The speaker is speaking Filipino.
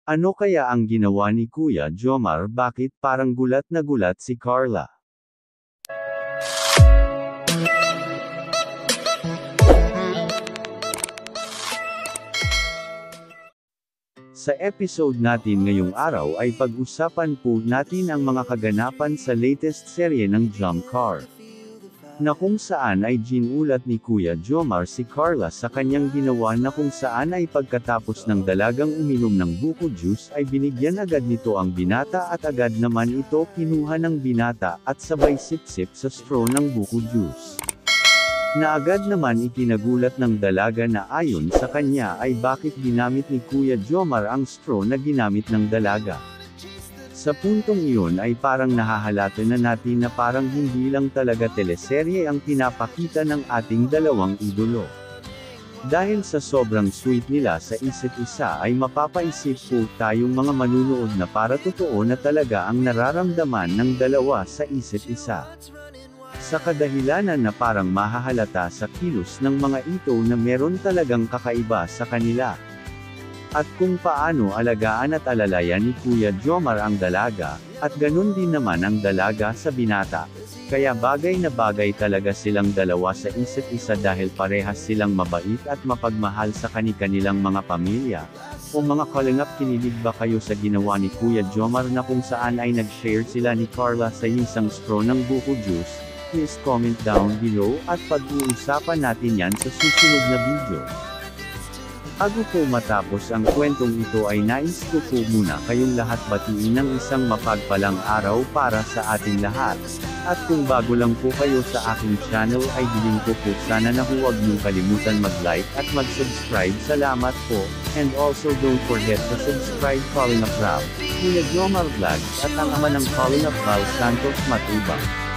Ano kaya ang ginawa ni Kuya Jomar? Bakit parang gulat na gulat si Carla? Sa episode natin ngayong araw ay pag-usapan po natin ang mga kaganapan sa latest serye ng Jump Car, na kung saan ay ginulat ni Kuya Jomar si Carla sa kanyang ginawa na kung saan ay pagkatapos ng dalagang uminom ng buko juice ay binigyan agad nito ang binata at agad naman ito kinuha ng binata at sabay sip-sip sa straw ng buko juice. Na agad naman ikinagulat ng dalaga na ayon sa kanya ay bakit ginamit ni Kuya Jomar ang straw na ginamit ng dalaga. Sa puntong iyon ay parang nahahalata na natin na parang hindi lang talaga teleserye ang pinapakita ng ating dalawang idolo. Dahil sa sobrang sweet nila sa isa't isa ay mapapaisip po tayong mga manunood na para totoo na talaga ang nararamdaman ng dalawa sa isa't isa. Sa kadahilanan na parang mahahalata sa kilos ng mga ito na meron talagang kakaiba sa kanila. At kung paano alagaan at alalayan ni Kuya Jomar ang dalaga, at ganun din naman ang dalaga sa binata. Kaya bagay na bagay talaga silang dalawa sa isa't isa dahil parehas silang mabait at mapagmahal sa kani-kanilang mga pamilya. O mga kalingap, kinilig ba kayo sa ginawa ni Kuya Jomar na kung saan ay nag-share sila ni Carla sa isang straw ng buko juice? Please comment down below at pag-uusapan natin yan sa susunod na video. Bago po matapos ang kwentong ito ay nais ko po muna kayong lahat batiin ng isang mapagpalang araw para sa ating lahat. At kung bago lang po kayo sa aking channel ay hiling ko po sana na huwag niyong kalimutan mag-like at mag-subscribe. Salamat po, and also don't forget to subscribe Calling Up Rab, Kuya Jomar Vlogs at ang ama ng Calling Up Val Santos Matubang.